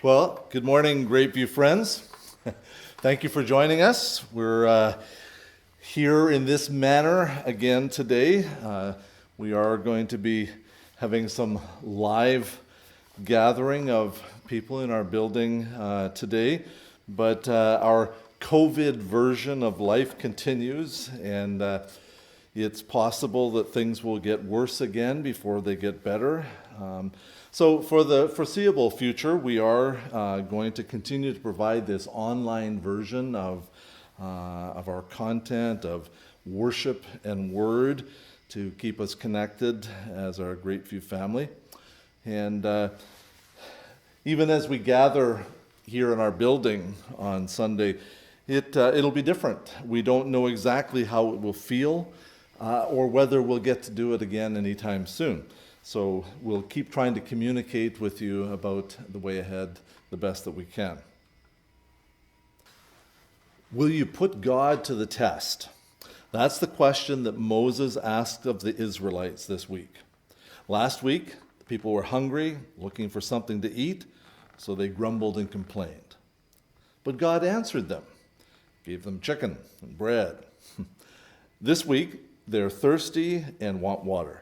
Well, good morning, Grapeview friends. Thank you for joining us. We're here in this manner again today. We are going to be having some live gathering of people in our building today, but our COVID version of life continues, and it's possible that things will get worse again before they get better. So for the foreseeable future, we are going to continue to provide this online version of our content, of worship and word, to keep us connected as our Grapeview family. And even as we gather here in our building on Sunday, it'll be different. We don't know exactly how it will feel or whether we'll get to do it again anytime soon. So we'll keep trying to communicate with you about the way ahead the best that we can. Will you put God to the test? That's the question that Moses asked of the Israelites this week. Last week, the people were hungry, looking for something to eat, so they grumbled and complained. But God answered them, gave them chicken and bread. This week, they're thirsty and want water.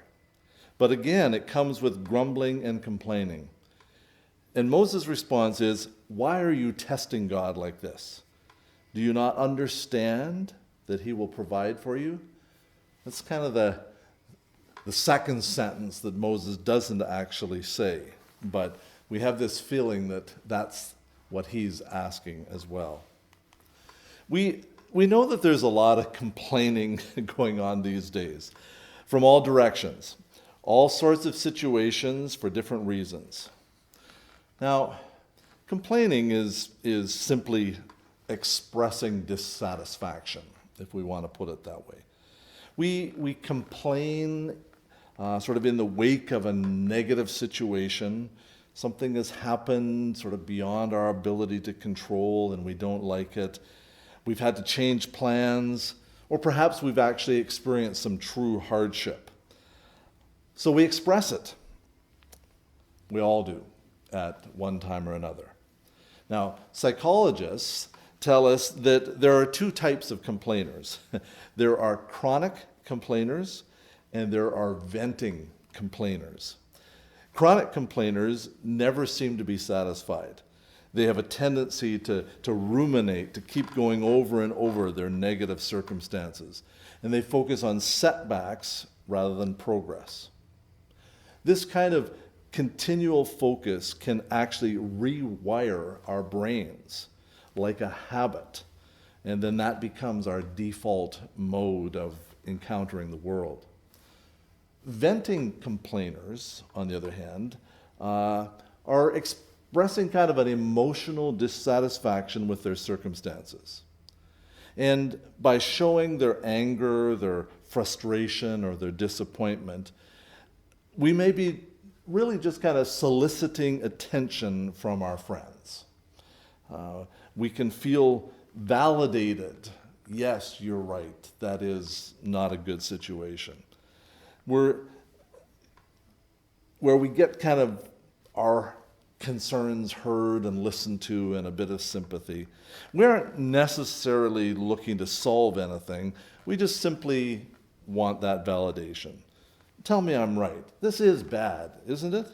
But again, it comes with grumbling and complaining. And Moses' response is, why are you testing God like this? Do you not understand that he will provide for you? That's kind of the second sentence that Moses doesn't actually say. But we have this feeling that that's what he's asking as well. We know that there's a lot of complaining going on these days from all directions. All sorts of situations for different reasons. Now, complaining is simply expressing dissatisfaction, if we want to put it that way. We complain sort of in the wake of a negative situation. Something has happened sort of beyond our ability to control and we don't like it. We've had to change plans, or perhaps we've actually experienced some true hardship. So we express it. We all do at one time or another. Now, psychologists tell us that there are two types of complainers. There are chronic complainers and there are venting complainers. Chronic complainers never seem to be satisfied. They have a tendency to ruminate, to keep going over and over their negative circumstances. And they focus on setbacks rather than progress. This kind of continual focus can actually rewire our brains like a habit, and then that becomes our default mode of encountering the world. Venting complainers, on the other hand, are expressing kind of an emotional dissatisfaction with their circumstances. And by showing their anger, their frustration, or their disappointment, we may be really just kind of soliciting attention from our friends. We can feel validated. Yes, you're right. That is not a good situation. Where we get kind of our concerns heard and listened to and a bit of sympathy. We aren't necessarily looking to solve anything. We just simply want that validation. Tell me I'm right. This is bad, isn't it?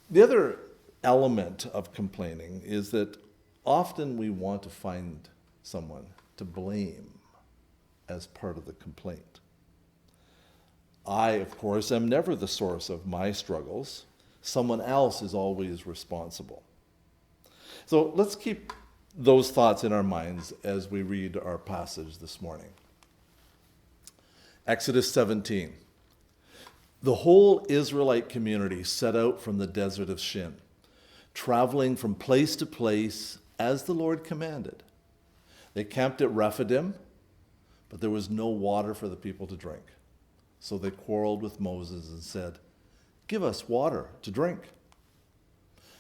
The other element of complaining is that often we want to find someone to blame as part of the complaint. I, of course, am never the source of my struggles. Someone else is always responsible. So let's keep those thoughts in our minds as we read our passage this morning. Exodus 17. The whole Israelite community set out from the desert of Shin, traveling from place to place as the Lord commanded. They camped at Rephidim, but there was no water for the people to drink. So they quarreled with Moses and said, "Give us water to drink."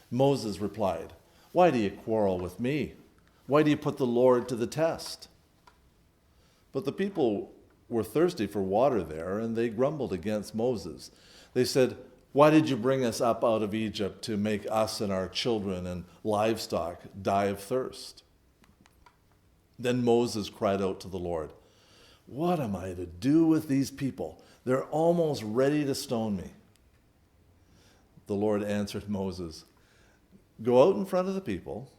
Moses replied, "Why do you quarrel with me? Why do you put the Lord to the test?" But the people were thirsty for water there, and they grumbled against Moses. They said, Why did you bring us up out of Egypt to make us and our children and livestock die of thirst? Then Moses cried out to the Lord, what am I to do with these people? They're almost ready to stone me. The Lord answered Moses, go out in front of the people,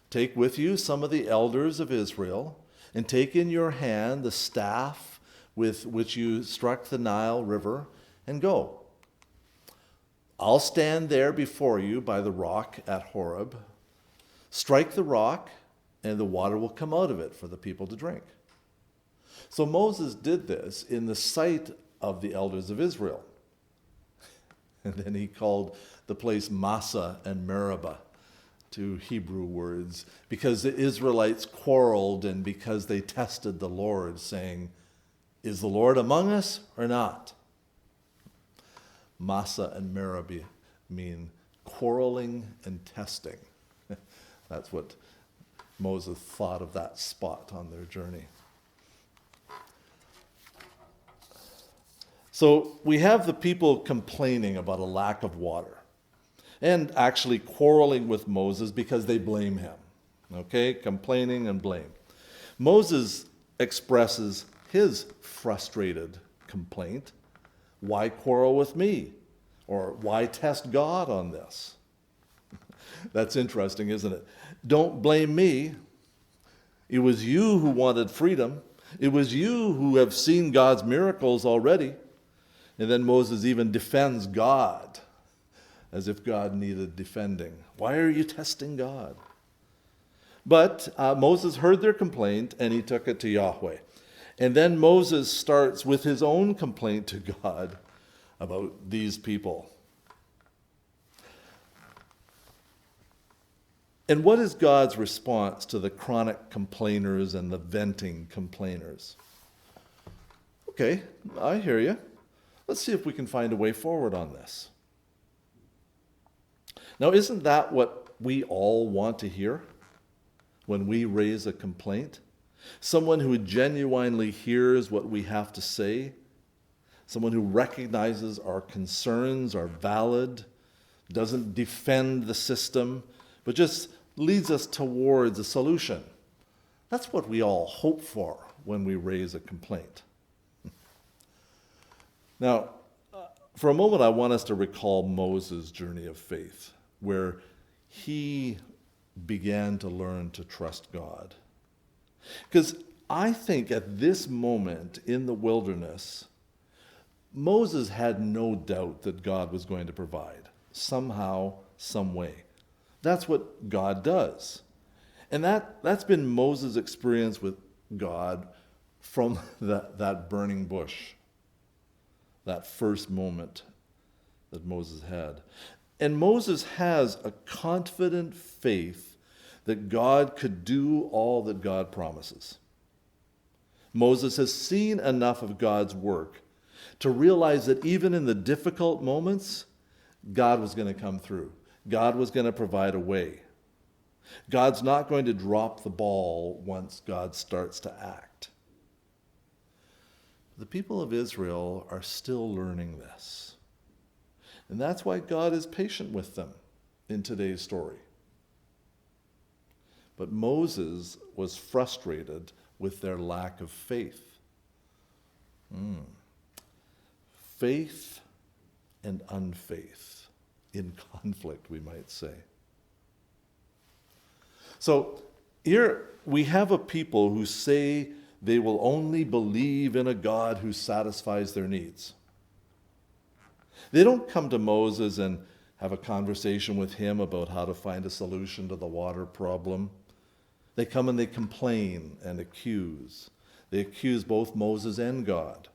take with you some of the elders of Israel, and take in your hand the staff with which you struck the Nile River, and go. I'll stand there before you by the rock at Horeb. Strike the rock, and the water will come out of it for the people to drink. So Moses did this in the sight of the elders of Israel. And then he called the place Massa and Meribah, two Hebrew words, because the Israelites quarreled and because they tested the Lord, saying, is the Lord among us or not? Massa and Meribah mean quarreling and testing. That's what Moses thought of that spot on their journey. So we have the people complaining about a lack of water and actually quarreling with Moses because they blame him. Okay, complaining and blame. Moses expresses his frustrated complaint. Why quarrel with me? Or why test God on this? That's interesting, isn't it? Don't blame me. It was you who wanted freedom. It was you who have seen God's miracles already. And then Moses even defends God as if God needed defending. Why are you testing God? But Moses heard their complaint and he took it to Yahweh. And then Moses starts with his own complaint to God about these people. And what is God's response to the chronic complainers and the venting complainers? Okay, I hear you. Let's see if we can find a way forward on this. Now, isn't that what we all want to hear when we raise a complaint? Someone who genuinely hears what we have to say, someone who recognizes our concerns are valid, doesn't defend the system, but just leads us towards a solution. That's what we all hope for when we raise a complaint. Now, for a moment, I want us to recall Moses' journey of faith, where he began to learn to trust God. Because I think at this moment in the wilderness, Moses had no doubt that God was going to provide, somehow, some way. That's what God does. And that's been Moses' experience with God from that burning bush, that first moment that Moses had. And Moses has a confident faith that God could do all that God promises. Moses has seen enough of God's work to realize that even in the difficult moments, God was going to come through. God was going to provide a way. God's not going to drop the ball once God starts to act. The people of Israel are still learning this. And that's why God is patient with them in today's story. But Moses was frustrated with their lack of faith. Faith and unfaith in conflict, we might say. So here we have a people who say they will only believe in a God who satisfies their needs. They don't come to Moses and have a conversation with him about how to find a solution to the water problem. They come and they complain and accuse. They accuse both Moses and God.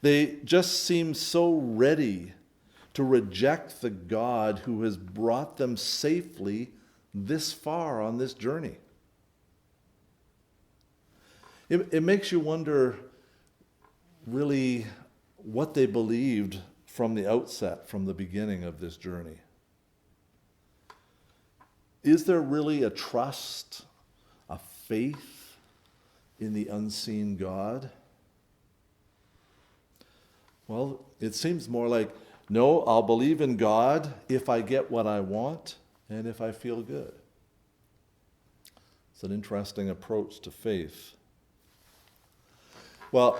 They just seem so ready to reject the God who has brought them safely this far on this journey. It makes you wonder really what they believed from the outset, from the beginning of this journey. Is there really a trust, a faith in the unseen God? Well, it seems more like No, I'll believe in God if I get what I want and if I feel good. It's an interesting approach to faith. Well,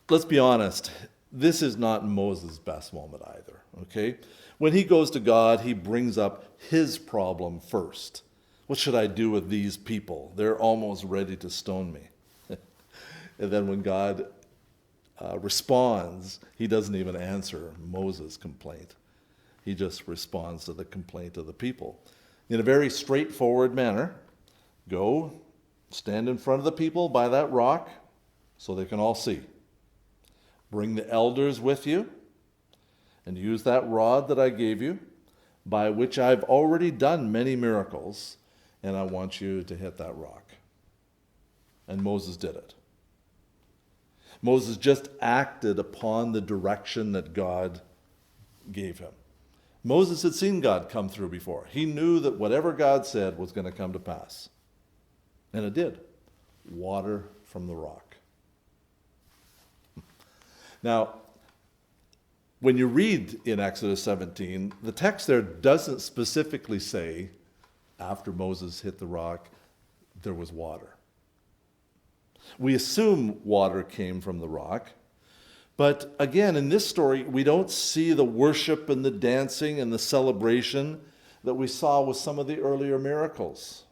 let's be honest. This is not Moses' best moment either, okay? When he goes to God, he brings up his problem first. What should I do with these people? They're almost ready to stone me. And then when God responds, he doesn't even answer Moses' complaint. He just responds to the complaint of the people. In a very straightforward manner, go, stand in front of the people by that rock so they can all see. Bring the elders with you and use that rod that I gave you, by which I've already done many miracles, and I want you to hit that rock. And Moses did it. Moses just acted upon the direction that God gave him. Moses had seen God come through before. He knew that whatever God said was going to come to pass. And it did. Water from the rock. Now, when you read in Exodus 17, the text there doesn't specifically say, after Moses hit the rock, there was water. We assume water came from the rock, but again, in this story, we don't see the worship and the dancing and the celebration that we saw with some of the earlier miracles.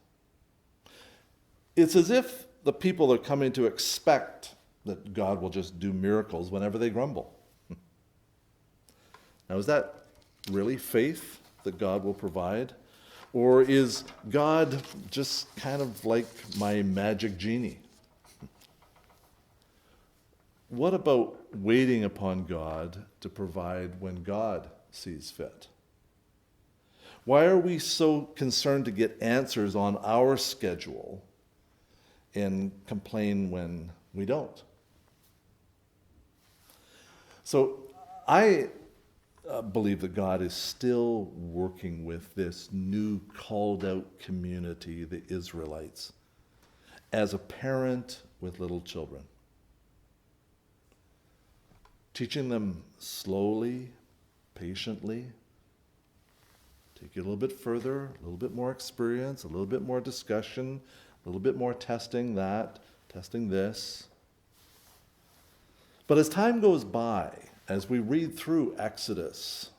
It's as if the people are coming to expect that God will just do miracles whenever they grumble. Now, is that really faith that God will provide? Or is God just kind of like my magic genie? What about waiting upon God to provide when God sees fit? Why are we so concerned to get answers on our schedule and complain when we don't? So I believe that God is still working with this new called out community, the Israelites, as a parent with little children. Teaching them slowly, patiently. Take you a little bit further, a little bit more experience, a little bit more discussion, a little bit more testing that, testing this. But as time goes by, as we read through Exodus,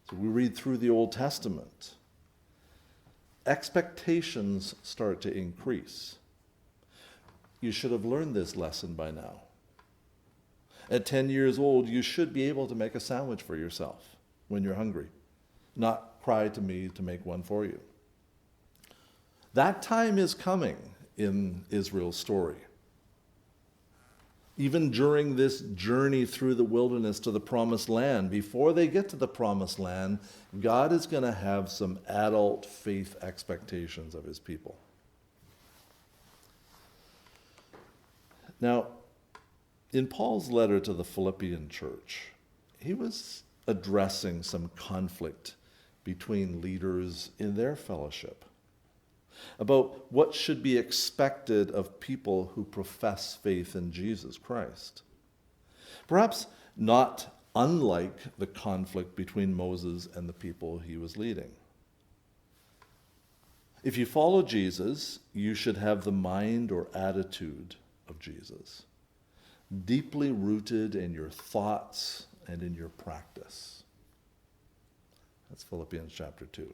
so we read through the Old Testament, expectations start to increase. You should have learned this lesson by now. At 10 years old, you should be able to make a sandwich for yourself when you're hungry, not cry to me to make one for you. That time is coming in Israel's story. Even during this journey through the wilderness to the promised land, before they get to the promised land, God is going to have some adult faith expectations of his people. Now, in Paul's letter to the Philippian church, he was addressing some conflict between leaders in their fellowship about what should be expected of people who profess faith in Jesus Christ. Perhaps not unlike the conflict between Moses and the people he was leading. If you follow Jesus, you should have the mind or attitude of Jesus, deeply rooted in your thoughts and in your practice. That's Philippians chapter 2.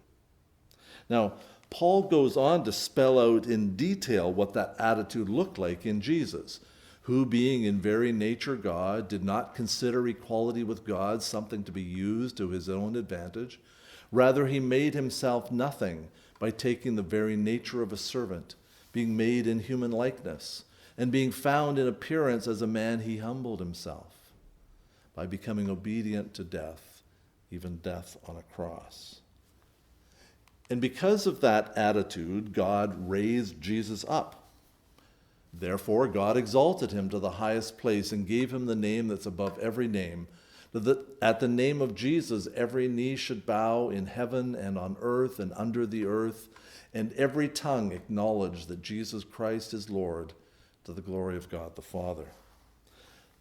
Now, Paul goes on to spell out in detail what that attitude looked like in Jesus, who, being in very nature God, did not consider equality with God something to be used to his own advantage. Rather, he made himself nothing by taking the very nature of a servant, being made in human likeness, and being found in appearance as a man, he humbled himself by becoming obedient to death, even death on a cross. And because of that attitude, God raised Jesus up. Therefore, God exalted him to the highest place and gave him the name that's above every name, that at the name of Jesus every knee should bow in heaven and on earth and under the earth, and every tongue acknowledge that Jesus Christ is Lord, to the glory of God the Father.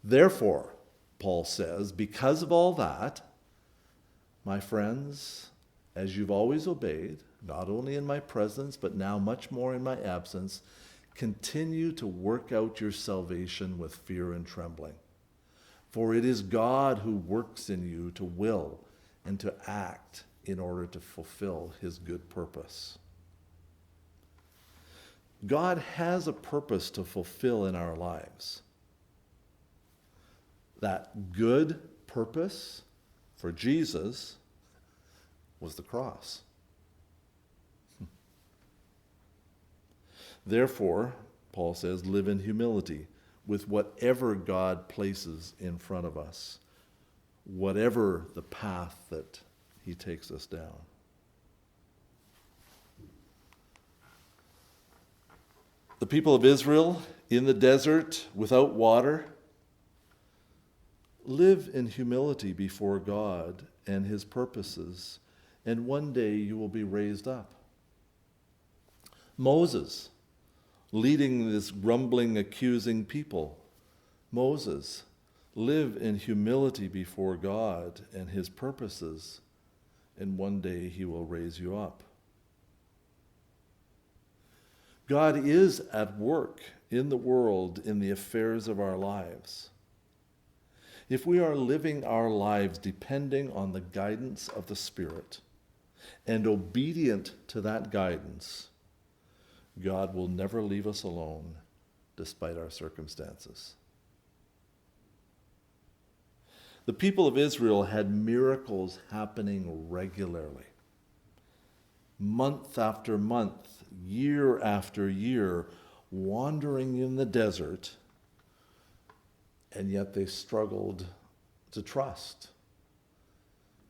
Therefore, Paul says, because of all that, my friends, as you've always obeyed, not only in my presence, but now much more in my absence, continue to work out your salvation with fear and trembling. For it is God who works in you to will and to act in order to fulfill his good purpose. God has a purpose to fulfill in our lives. That good purpose for Jesus was the cross. Therefore, Paul says, live in humility with whatever God places in front of us, whatever the path that he takes us down. The people of Israel in the desert without water live in humility before God and his purposes, and one day you will be raised up. Moses, leading this grumbling, accusing people. Moses, live in humility before God and his purposes, and one day he will raise you up. God is at work in the world in the affairs of our lives. If we are living our lives depending on the guidance of the Spirit and obedient to that guidance, God will never leave us alone despite our circumstances. The people of Israel had miracles happening regularly. Month after month, year after year, wandering in the desert, and yet they struggled to trust.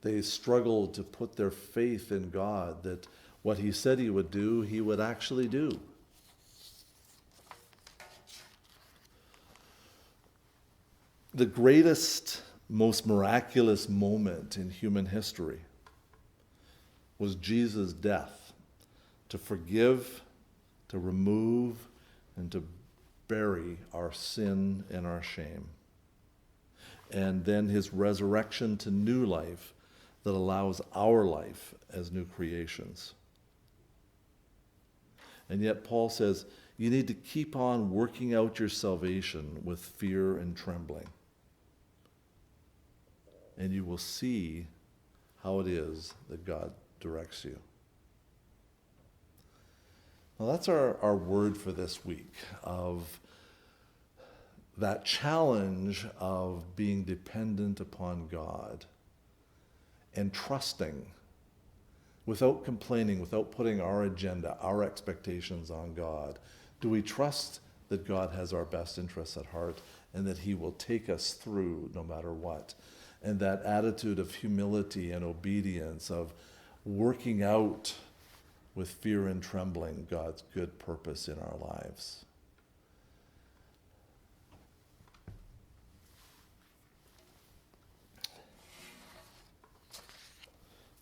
They struggled to put their faith in God, that what he said he would do, he would actually do. The greatest, most miraculous moment in human history was Jesus' death to forgive, to remove, and to bury our sin and our shame. And then his resurrection to new life that allows our life as new creations. And yet Paul says, you need to keep on working out your salvation with fear and trembling. And you will see how it is that God directs you. Well, that's our word for this week, of that challenge of being dependent upon God and trusting without complaining, without putting our agenda, our expectations on God. Do we trust that God has our best interests at heart and that he will take us through no matter what? And that attitude of humility and obedience, of working out with fear and trembling God's good purpose in our lives.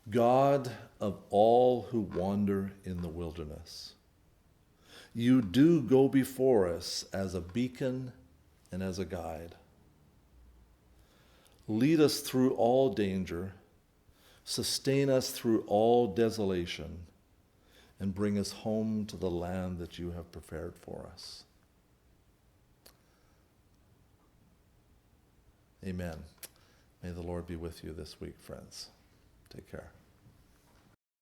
God of all who wander in the wilderness, you do go before us as a beacon and as a guide. Lead us through all danger, sustain us through all desolation, and bring us home to the land that you have prepared for us. Amen. May the Lord be with you this week, friends. Take care.